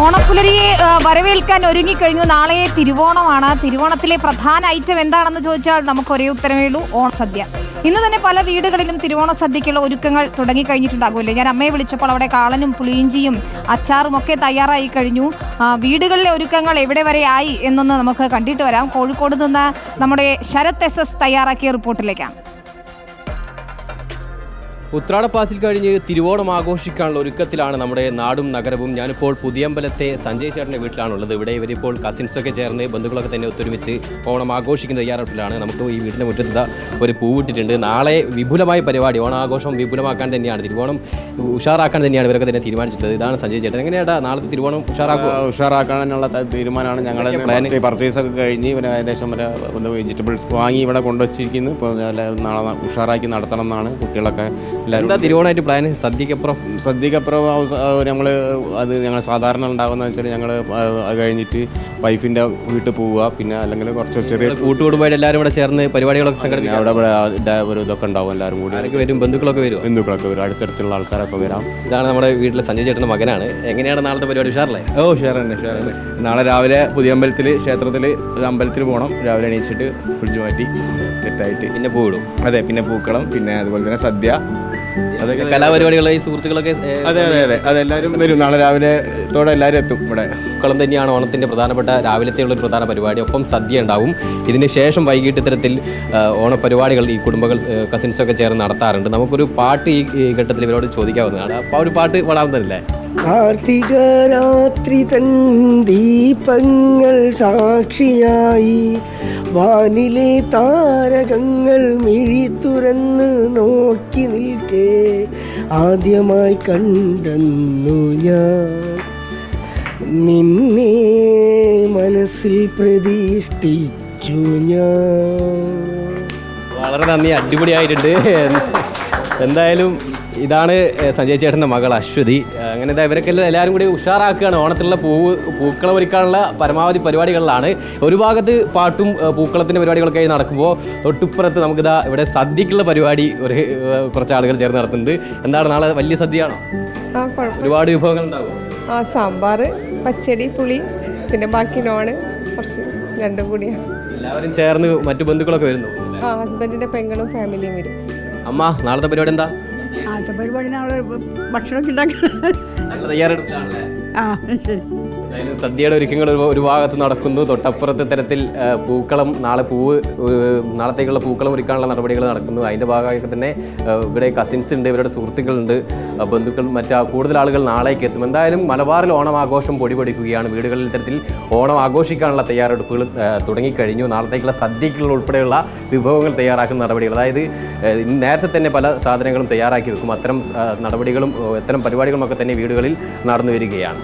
ഓണപ്പുലരിയെ വരവേൽക്കാൻ ഒരുങ്ങിക്കഴിഞ്ഞു. നാളെ തിരുവോണമാണ്. തിരുവോണത്തിലെ പ്രധാന ഐറ്റം എന്താണെന്ന് ചോദിച്ചാൽ നമുക്ക് ഒരേ ഉത്തരമേ ഉള്ളൂ, ഓണസദ്യ. ഇന്ന് തന്നെ പല വീടുകളിലും തിരുവോണ സദ്യക്കുള്ള ഒരുക്കങ്ങൾ തുടങ്ങിക്കഴിഞ്ഞിട്ടുണ്ടാകുമല്ലേ? ഞാൻ അമ്മയെ വിളിച്ചപ്പോൾ അവിടെ കാളനും പുളിയിഞ്ചിയും അച്ചാറും ഒക്കെ തയ്യാറായി കഴിഞ്ഞു. വീടുകളിലെ ഒരുക്കങ്ങൾ എവിടെ വരെ ആയി എന്നൊന്ന് നമുക്ക് കണ്ടിട്ട് വരാം. കോഴിക്കോട് നിന്ന് നമ്മുടെ ശരത് SS തയ്യാറാക്കിയ റിപ്പോർട്ടിലേക്കാണ്. ഉത്രാടപ്പാച്ചിൽ കഴിഞ്ഞ് തിരുവോണം ആഘോഷിക്കാനുള്ള ഒരുക്കത്തിലാണ് നമ്മുടെ നാടും നഗരവും. ഞാനിപ്പോൾ പുതിയമ്പലത്തെ സഞ്ജയ് ചേട്ടൻ്റെ വീട്ടിലാണുള്ളത്. ഇവിടെ ഇവരിപ്പോൾ കസിൻസൊക്കെ ചേർന്ന് ബന്ധുക്കളൊക്കെ തന്നെ ഒത്തൊരുമിച്ച് ഓണം ആഘോഷിക്കുന്ന തയ്യാറെടുപ്പിലാണ്. നമുക്ക് ഈ വീടിൻ്റെ മുറ്റത്ത് ഒരു പൂവിട്ടിട്ടുണ്ട്. നാളെ വിപുലമായ പരിപാടി, ഓണാഘോഷം വിപുലമാക്കാൻ തന്നെയാണ്, തിരുവോണം ഉഷാറാക്കാൻ തന്നെയാണ് ഇവരൊക്കെ തന്നെ തീരുമാനിച്ചിട്ടുള്ളത്. ഇതാണ് സഞ്ജയ് ചേട്ടൻ. എങ്ങനെയാണ് നാളത്തെ തിരുവോണം ഉഷാറാക്കാനുള്ള തീരുമാനമാണ് ഞങ്ങളുടെ പ്ലാൻ. പർച്ചേസൊക്കെ കഴിഞ്ഞ് പിന്നെ ഏകദേശം വെജിറ്റബിൾസ് വാങ്ങി ഇവിടെ കൊണ്ടുവച്ചിരിക്കുന്നു. ഇപ്പോൾ നാളെ ഉഷാറാക്കി നടത്തണം എന്നാണ് കുട്ടികളൊക്കെ. എന്താ തിരുവോണമായിട്ട് പ്ലാൻ? സദ്യക്കപ്പുറം നമ്മൾ അത് ഞങ്ങൾ സാധാരണ ഉണ്ടാകുന്ന വെച്ചാൽ ഞങ്ങൾ അത് കഴിഞ്ഞിട്ട് വൈഫിൻ്റെ വീട്ടിൽ പോവുക, പിന്നെ അല്ലെങ്കിൽ കുറച്ച് ചെറിയ കൂട്ടുകുടുംബമായിട്ട് എല്ലാവരും കൂടെ ചേർന്ന് പരിപാടികളൊക്കെ സംഘടിപ്പിക്കും. അവിടെ ഒരു ഇതൊക്കെ ഉണ്ടാവും, എല്ലാവരും കൂടി ആരൊക്കെ വരും? ബന്ധുക്കളൊക്കെ വരും, അടുത്തടുത്തുള്ള ആൾക്കാരൊക്കെ വരാം. ഇതാണ് നമ്മുടെ വീട്ടിലെ സഞ്ജയ് ചേട്ടൻ്റെ മകനാണ്. എങ്ങനെയാണ് നാളത്തെ പരിപാടി? ഉഷാറല്ലേ? ഉഷാറാണ്. നാളെ രാവിലെ പുതിയമ്പലത്തിൽ ക്ഷേത്രത്തിൽ അമ്പലത്തിൽ പോകണം. രാവിലെ എണീച്ചിട്ട് ഫ്രിഡ്ജ് മാറ്റി സെറ്റായിട്ട് പിന്നെ പൂവിടും. അതെ, പിന്നെ പൂക്കളം, പിന്നെ അതുപോലെ തന്നെ സദ്യ, അതൊക്കെ കലാപരിപാടികളായി സുഹൃത്തുക്കളൊക്കെ. അതെ, അതെല്ലാവരും വരും. നാളെ രാവിലെ എല്ലാവരും എത്തും. ഇവിടെ പൂക്കളം തന്നെയാണ് ഓണത്തിൻ്റെ പ്രധാനപ്പെട്ട രാവിലത്തെയുള്ള ഒരു പ്രധാന പരിപാടി. ഒപ്പം സദ്യ ഉണ്ടാവും. ഇതിന് ശേഷം വൈകിട്ട് ഇത്തരത്തിൽ ഓണപരിപാടികൾ ഈ കുടുംബങ്ങൾ കസിൻസൊക്കെ ചേർന്ന് നടത്താറുണ്ട്. നമുക്കൊരു പാട്ട് ഈ ഘട്ടത്തിൽ ഇവരോട് ചോദിക്കാവുന്നതാണ്. അപ്പോൾ ഒരു പാട്ട് പാടാവുന്നതല്ലേ? കാർത്തിക രാത്രി തൻ ദീപങ്ങൾ സാക്ഷിയായി വാനിലെ താരകങ്ങൾ മിഴി തുറന്ന് നോക്കി നിൽക്കേ ആദ്യമായി കണ്ടെന്നു ഞാൻ നിന്നെ മനസ്സിൽ പ്രതിഷ്ഠിച്ചു ഞാൻ. വളരെ നന്ദി, അടിപൊളിയായിട്ടുണ്ട്. എന്തായാലും ഇതാണ് സഞ്ജയ് ചേട്ടൻ്റെ മകൾ അശ്വതി. അങ്ങനെ ഇവരൊക്കെ എല്ലാവരും കൂടി ഉഷാറാക്കുകയാണ്. ഓണത്തിലുള്ള പൂക്കളം ഒരുക്കാനുള്ള പരമാവധി പരിപാടികളിലാണ്. ഒരു ഭാഗത്ത് പാട്ടും പൂക്കളത്തിൻ്റെ പരിപാടികളൊക്കെ നടക്കുമ്പോൾ തൊട്ടിപ്പുറത്ത് നമുക്കിതാ ഇവിടെ സദ്യക്കുള്ള പരിപാടി കുറച്ച് ആളുകൾ ചേർന്ന് നടത്തുന്നുണ്ട്. എന്താണ് നാളെ വലിയ സദ്യയാണോ? ഒരുപാട് വിഭവങ്ങൾ ഉണ്ടാകും. സാമ്പാർ, പച്ചടി, പുളി, പിന്നെ ബാക്കി നോണ്, കുറച്ച് രണ്ടും കൂടിയാണ്. എല്ലാവരും ചേർന്ന് മറ്റു ബന്ധുക്കളൊക്കെ വരുന്നു. ഹസ്ബൻഡിന്റെ പെങ്ങളും ഫാമിലിയും വരും. അമ്മ, നാളത്തെ പരിപാടി എന്താ? നാളത്തെ പരിപാടി നാളെ ഭക്ഷണമൊക്കെ ഉണ്ടാക്കണം. തയ്യാറെടുപ്പിലാണല്ലേ? ശരി. സദ്യയുടെ ഒരുക്കങ്ങൾ ഒരു ഭാഗത്ത് നടക്കുന്നു. തൊട്ടപ്പുറത്തെ തരത്തിൽ പൂക്കളം, നാളത്തേക്കുള്ള പൂക്കളം ഒരുക്കാനുള്ള നടപടികൾ നടക്കുന്നു. അതിൻ്റെ ഭാഗമായിട്ട് തന്നെ ഇവിടെ കസിൻസ് ഉണ്ട്, ഇവരുടെ സുഹൃത്തുക്കളുണ്ട്, ബന്ധുക്കൾ, കൂടുതൽ ആളുകൾ നാളേക്ക് എത്തും. എന്തായാലും മലബാറിൽ ഓണം ആഘോഷം പൊടിപൊടിക്കുകയാണ്. വീടുകളിൽ ഇത്തരത്തിൽ ഓണം ആഘോഷിക്കാനുള്ള തയ്യാറെടുപ്പുകൾ തുടങ്ങിക്കഴിഞ്ഞു. നാളത്തേക്കുള്ള സദ്യക്കുള്ള ഉൾപ്പെടെയുള്ള വിഭവങ്ങൾ തയ്യാറാക്കുന്ന നടപടികൾ, അതായത് നേരത്തെ തന്നെ പല സാധനങ്ങളും തയ്യാറാക്കി വെക്കും. അത്തരം നടപടികളും അത്തരം പരിപാടികളുമൊക്കെ തന്നെ വീടുകളിൽ നടന്നു വരികയാണ്.